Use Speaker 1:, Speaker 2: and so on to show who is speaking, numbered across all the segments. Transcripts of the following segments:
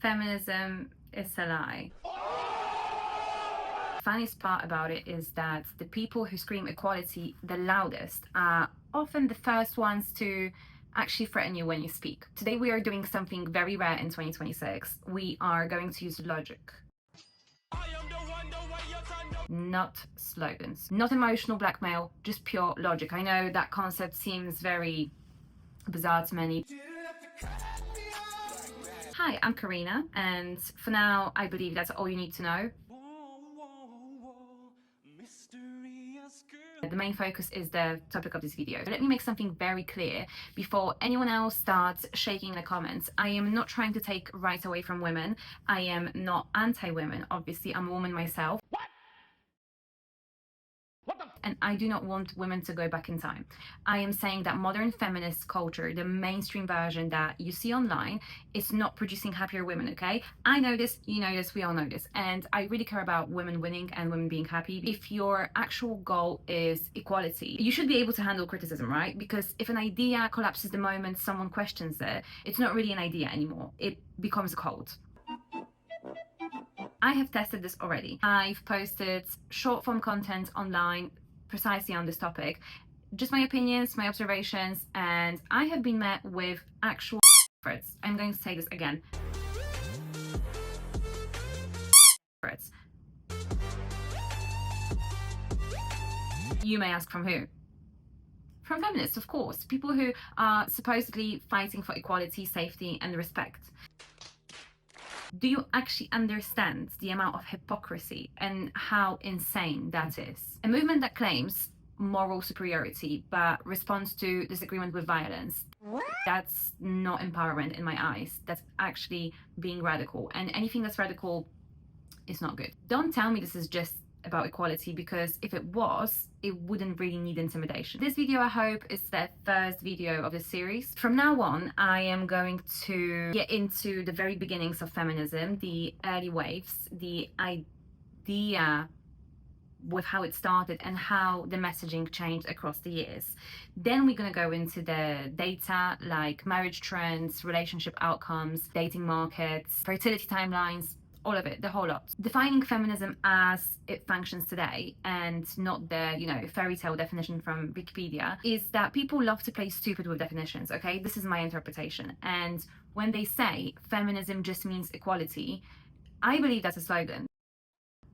Speaker 1: Feminism is a lie. The funniest part about it is that the people who scream equality the loudest are often the first ones to actually threaten you when you speak. Today we are doing something very rare in 2026. We are going to use logic. Not slogans, not emotional blackmail, just pure logic. I know that concept seems very bizarre to many. Hi, I'm Karina, and for now, I believe that's all you need to know. The main focus is the topic of this video. Let me make something very clear before anyone else starts shaking in the comments. I am not trying to take rights away from women. I am not anti-women. Obviously, I'm a woman myself. And I do not want women to go back in time. I am saying that modern feminist culture, the mainstream version that you see online, is not producing happier women, okay? I know this, you know this, we all know this. And I really care about women winning and women being happy. If your actual goal is equality, you should be able to handle criticism, right? Because if an idea collapses the moment someone questions it, it's not really an idea anymore. It becomes a cult. I have tested this already. I've posted short form content online precisely on this topic, just my opinions, my observations, and I have been met with actual threats. I'm going to say this again. Threats. You may ask, from who? From feminists, of course. People who are supposedly fighting for equality, safety, and respect. Do you actually understand the amount of hypocrisy and how insane that is? A movement that claims moral superiority but responds to disagreement with violence. That's not empowerment in my eyes. That's actually being radical. And anything that's radical is not good. Don't tell me this is just about equality, because if it was, it wouldn't really need intimidation. This video, I hope, is the first video of the series. From now on, I am going to get into the very beginnings of feminism, the early waves, the idea with how it started and how the messaging changed across the years. Then we're going to go into the data like marriage trends, relationship outcomes, dating markets, fertility timelines, all of it, the whole lot. Defining feminism as it functions today, and not the, fairy tale definition from Wikipedia, is that people love to play stupid with definitions, okay? This is my interpretation. And when they say feminism just means equality, I believe that's a slogan.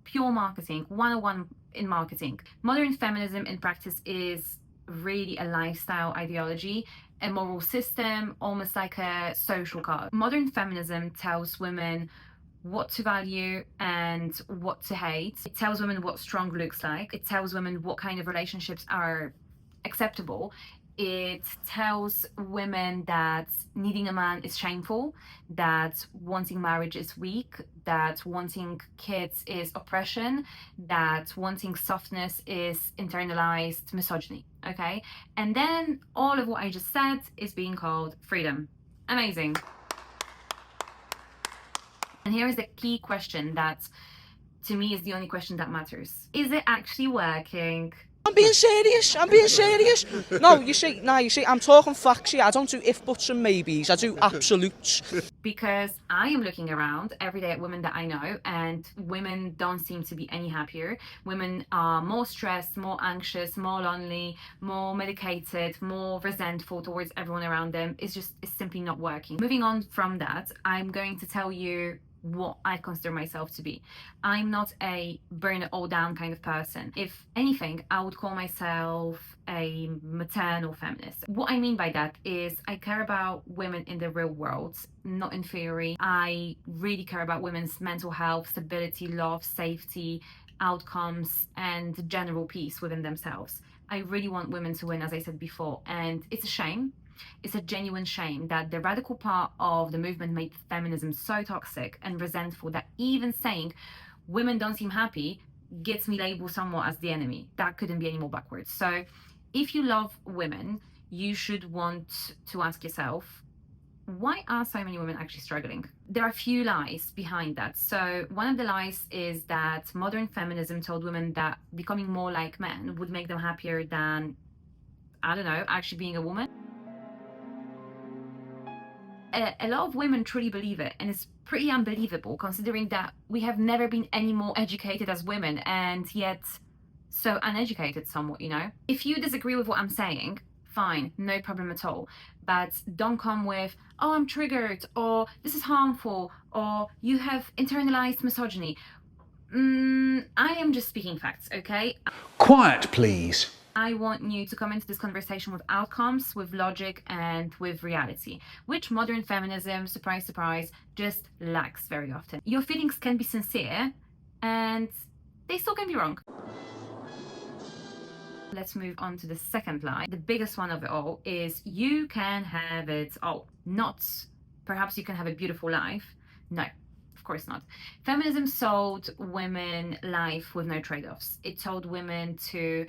Speaker 1: Pure marketing, 101 in marketing. Modern feminism in practice is really a lifestyle ideology, a moral system, almost like a social card. Modern feminism tells women what to value and what to hate. It tells women what strong looks like. It tells women what kind of relationships are acceptable. It tells women that needing a man is shameful, that wanting marriage is weak, that wanting kids is oppression, that wanting softness is internalized misogyny, okay? And then all of what I just said is being called freedom. Amazing. And here is the key question that, to me, is the only question that matters. Is it actually working?
Speaker 2: I'm being serious. No, you see, I'm talking facts here. I don't do if, buts and maybes. I do absolutes.
Speaker 1: Because I am looking around every day at women that I know, and women don't seem to be any happier. Women are more stressed, more anxious, more lonely, more medicated, more resentful towards everyone around them. It's simply not working. Moving on from that, I'm going to tell you what I consider myself to be. I'm not a burn it all down kind of person. If anything, I would call myself a maternal feminist. What I mean by that is I care about women in the real world, not in theory. I really care about women's mental health, stability, love, safety, outcomes, and general peace within themselves. I really want women to win, as I said before, and it's a shame. It's a genuine shame that the radical part of the movement made feminism so toxic and resentful that even saying women don't seem happy gets me labeled somewhat as the enemy. That couldn't be any more backwards. So if you love women, you should want to ask yourself, why are so many women actually struggling? There are a few lies behind that. So one of the lies is that modern feminism told women that becoming more like men would make them happier than, I don't know, actually being a woman. A lot of women truly believe it, and it's pretty unbelievable considering that we have never been any more educated as women, and yet so uneducated somewhat, you know? If you disagree with what I'm saying, fine, no problem at all. But don't come with, oh, I'm triggered, or this is harmful, or you have internalized misogyny. I am just speaking facts, okay?
Speaker 3: Quiet, please.
Speaker 1: I want you to come into this conversation with outcomes, with logic, and with reality, which modern feminism, surprise, surprise, just lacks very often. Your feelings can be sincere, and they still can be wrong. Let's move on to the second lie. The biggest one of it all is you can have it all. Not perhaps you can have a beautiful life. No, of course not. Feminism sold women life with no trade-offs. It told women to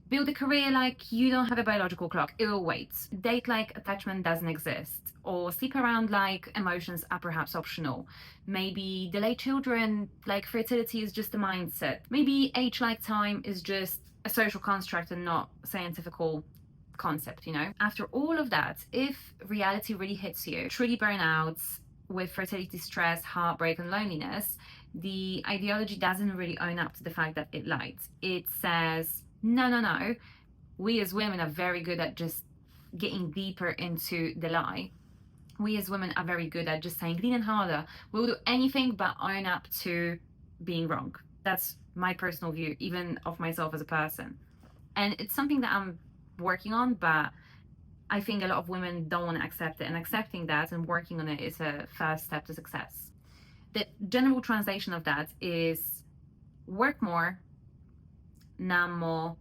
Speaker 1: build a career like you don't have a biological clock, it will wait. Date like attachment doesn't exist. Or sleep around like emotions are perhaps optional. Maybe delay children like fertility is just a mindset. Maybe age like time is just a social construct and not a scientific concept, you know? After all of that, if reality really hits you, truly burnouts with fertility stress, heartbreak, and loneliness, the ideology doesn't really own up to the fact that it lied. It says, no, we as women are very good at just getting deeper into the lie. We as women are very good at just saying, lean in harder. We'll do anything but own up to being wrong. That's my personal view, even of myself as a person. And it's something that I'm working on, but I think a lot of women don't want to accept it. And accepting that and working on it is a first step to success. The general translation of that is work more, numb more,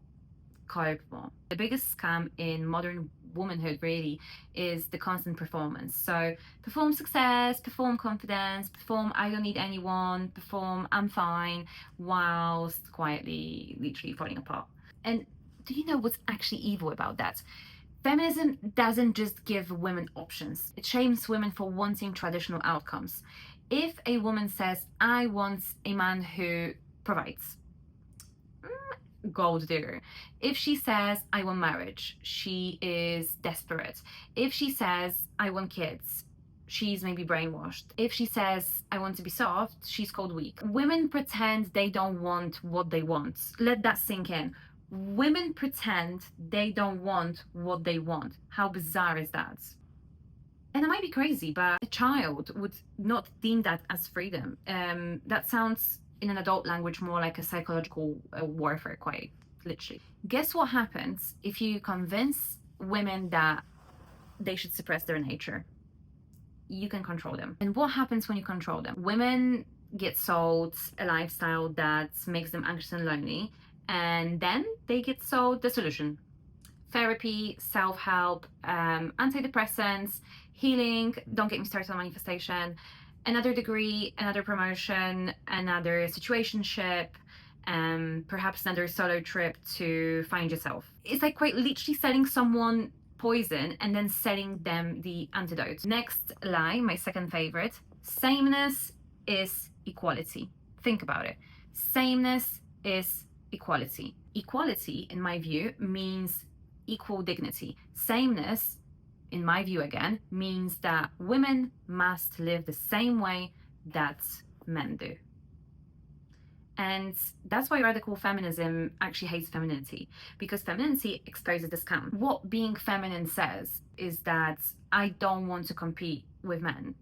Speaker 1: cope more. The biggest scam in modern womanhood really is the constant performance. So perform success, perform confidence, perform I don't need anyone, perform I'm fine, whilst quietly literally falling apart. And do you know what's actually evil about that? Feminism doesn't just give women options, it shames women for wanting traditional outcomes. If a woman says, I want a man who provides, gold digger. If she says, I want marriage, she is desperate. If she says, I want kids, she's maybe brainwashed. If she says, I want to be soft, she's called weak. Women pretend they don't want what they want. Let that sink in. Women pretend they don't want what they want. How bizarre is that? And I might be crazy, but a child would not deem that as freedom. That sounds in an adult language more like a psychological warfare, quite literally. Guess what happens if you convince women that they should suppress their nature? You can control them. And what happens when you control them? Women get sold a lifestyle that makes them anxious and lonely, and then they get sold the solution. Therapy, self-help, antidepressants, healing, don't get me started on manifestation, another degree, another promotion, another situationship, perhaps another solo trip to find yourself. It's like quite literally selling someone poison and then selling them the antidote. Next lie, my second favorite, sameness is equality. Think about it. Sameness is equality. Equality, in my view, means equal dignity. Sameness, in my view again, means that women must live the same way that men do. And that's why radical feminism actually hates femininity, because femininity exposes the scam. What being feminine says is that I don't want to compete with men.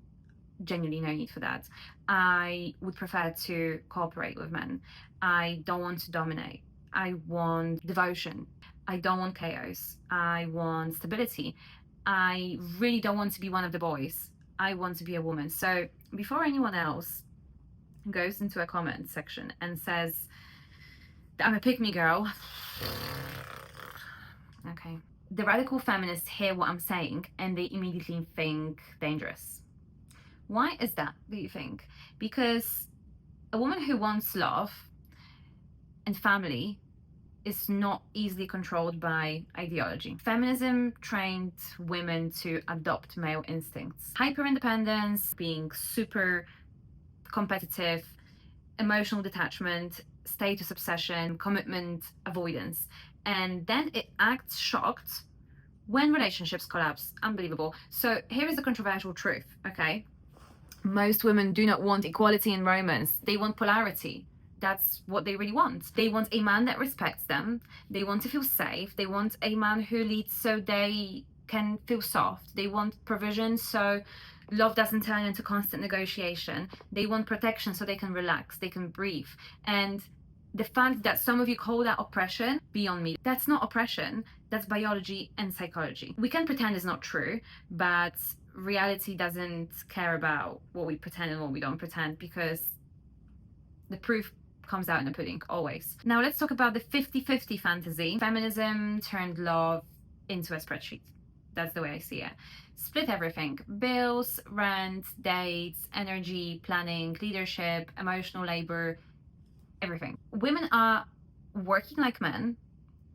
Speaker 1: Genuinely no need for that. I would prefer to cooperate with men. I don't want to dominate. I want devotion. I don't want chaos. I want stability. I really don't want to be one of the boys. I want to be a woman. So before anyone else goes into a comment section and says that I'm a pick-me girl, okay, the radical feminists hear what I'm saying and they immediately think dangerous. Why is that, do you think? Because a woman who wants love and family is not easily controlled by ideology. Feminism trained women to adopt male instincts. Hyper-independence, being super competitive, emotional detachment, status obsession, commitment avoidance. And then it acts shocked When relationships collapse, unbelievable. So here is the controversial truth, okay? Most women do not want equality in romance. They want polarity. That's what they really want. They want a man that respects them. They want to feel safe. They want a man who leads so they can feel soft. They want provision so love doesn't turn into constant negotiation. They want protection so they can relax, they can breathe. And the fact that some of you call that oppression, beyond me. That's not oppression, that's biology and psychology. We can pretend it's not true, but reality doesn't care about what we pretend and what we don't pretend, because the proof comes out in the pudding, always. Now let's talk about the 50-50 fantasy. Feminism turned love into a spreadsheet. That's the way I see it. Split everything: bills, rent, dates, energy, planning, leadership, emotional labor, everything. Women are working like men,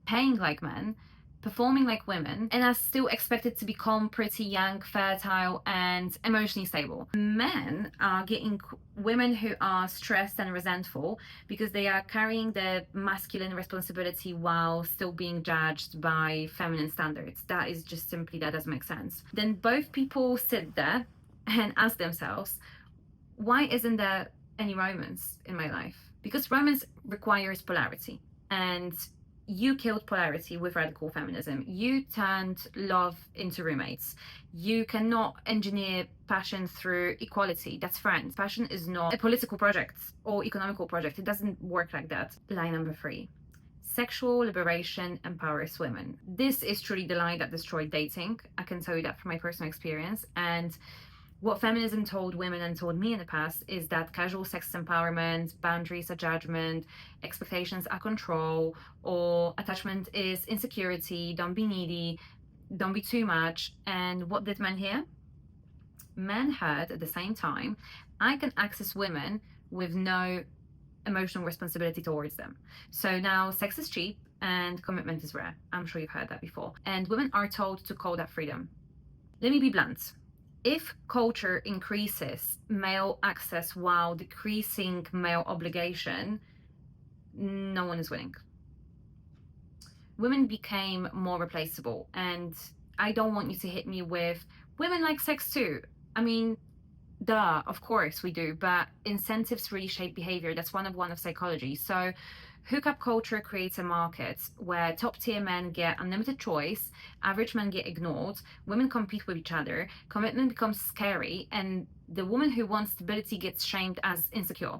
Speaker 1: paying like men, performing like women, and are still expected to become pretty young, fertile, and emotionally stable. Men are getting women who are stressed and resentful because they are carrying the masculine responsibility while still being judged by feminine standards. That is just simply, that doesn't make sense. Then both people sit there and ask themselves, why isn't there any romance in my life? Because romance requires polarity, and you killed polarity with radical feminism. You turned love into roommates. You cannot engineer passion through equality. That's friends. Passion is not a political project or economical project. It doesn't work like that. Lie number 3. Sexual liberation empowers women. This is truly the lie that destroyed dating. I can tell you that from my personal experience. And what feminism told women and told me in the past is that casual sex empowerment, boundaries are judgment, expectations are control, or attachment is insecurity, don't be needy, don't be too much. And what did men hear? Men heard at the same time, I can access women with no emotional responsibility towards them. So now sex is cheap and commitment is rare. I'm sure you've heard that before. And women are told to call that freedom. Let me be blunt. If culture increases male access while decreasing male obligation, no one is winning. Women became more replaceable, and I don't want you to hit me with, women like sex too. I mean, duh, of course we do, but incentives really shape behavior. That's one of psychology. So hookup culture creates a market where top tier men get unlimited choice, average men get ignored, women compete with each other, commitment becomes scary, and the woman who wants stability gets shamed as insecure.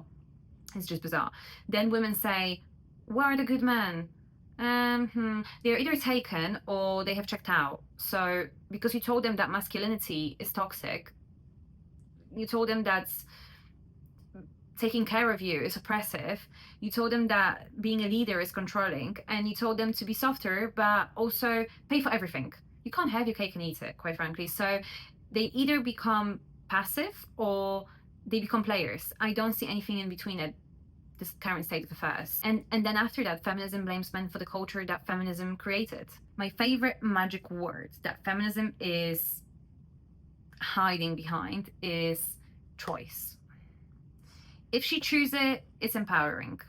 Speaker 1: It's just bizarre. Then women say, where are the good men? They're either taken or they have checked out. So because you told them that masculinity is toxic, you told them that taking care of you is oppressive, you told them that being a leader is controlling, and you told them to be softer but also pay for everything. You can't have your cake and eat it, quite frankly. So they either become passive or they become players. I don't see anything in between at this current state of affairs. And then after that, feminism blames men for the culture that feminism created. My favorite magic word that feminism is hiding behind is choice. If she chooses it, it's empowering.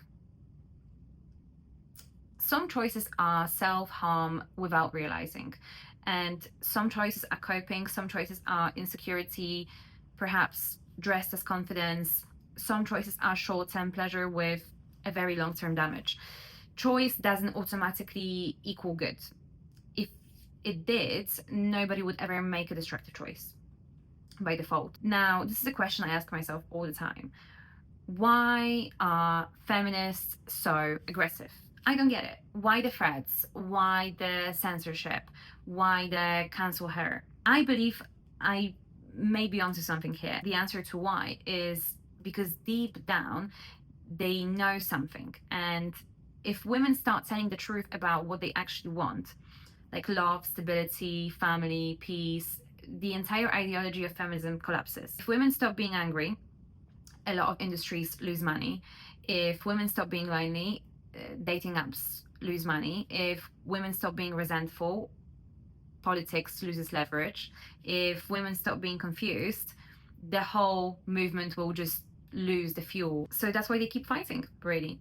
Speaker 1: Some choices are self-harm without realizing, and some choices are coping, some choices are insecurity, perhaps dressed as confidence. Some choices are short-term pleasure with a very long-term damage. Choice doesn't automatically equal good. If it did, nobody would ever make a destructive choice by default. Now, this is a question I ask myself all the time. Why are feminists so aggressive? I don't get it. Why the threats? Why the censorship? Why the cancel her? I believe I may be onto something here. The answer to why is because deep down, they know something. And if women start telling the truth about what they actually want, like love, stability, family, peace, the entire ideology of feminism collapses. If women stop being angry, a lot of industries lose money. If women stop being lonely, dating apps lose money. If women stop being resentful, politics loses leverage. If women stop being confused, the whole movement will just lose the fuel. So that's why they keep fighting, really.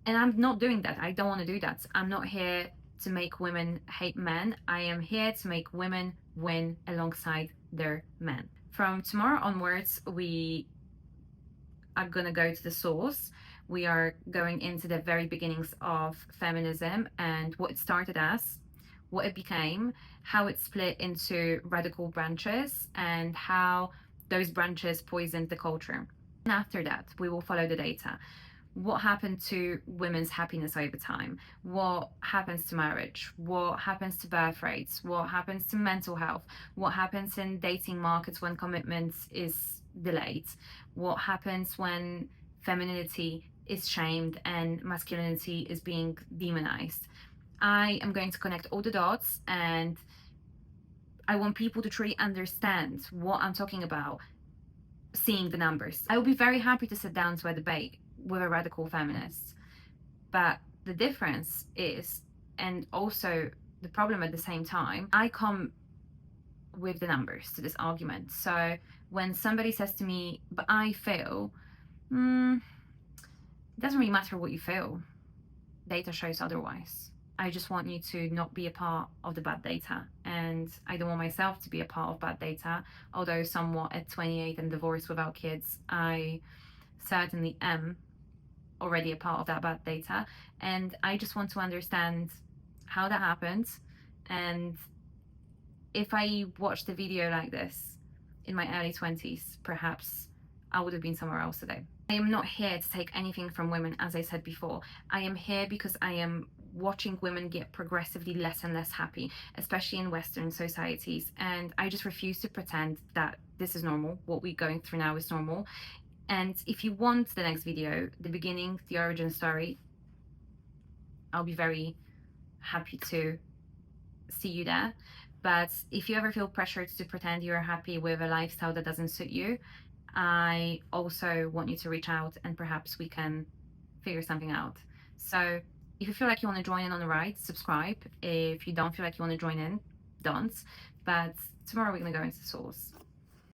Speaker 1: And I'm not doing that. I don't want to do that. I'm not here to make women hate men. I am here to make women win alongside their men. From tomorrow onwards, we are going to go to the source. We are going into the very beginnings of feminism and what it started as, what it became, how it split into radical branches, and how those branches poisoned the culture. And after that, we will follow the data. What happened to women's happiness over time? What happens to marriage? What happens to birth rates? What happens to mental health? What happens in dating markets when commitment is delayed? What happens when femininity is shamed and masculinity is being demonized? I am going to connect all the dots, and I want people to truly understand what I'm talking about, seeing the numbers. I will be very happy to sit down to a debate with a radical feminist. But the difference is, and also the problem at the same time, I come with the numbers to this argument. So when somebody says to me, but I feel, it doesn't really matter what you feel. Data shows otherwise. I just want you to not be a part of the bad data. And I don't want myself to be a part of bad data, although somewhat at 28 and divorced without kids, I certainly am already a part of that bad data. And I just want to understand how that happened. And if I watched a video like this in my early 20s, perhaps I would have been somewhere else today. I am not here to take anything from women, as I said before. I am here because I am watching women get progressively less and less happy, especially in Western societies. And I just refuse to pretend that this is normal. What we're going through now is normal. And if you want the next video, the beginning, the origin story, I'll be very happy to see you there. But if you ever feel pressured to pretend you're happy with a lifestyle that doesn't suit you, I also want you to reach out and perhaps we can figure something out. So if you feel like you want to join in on the ride, subscribe. If you don't feel like you want to join in, don't. But tomorrow we're going to go into the source.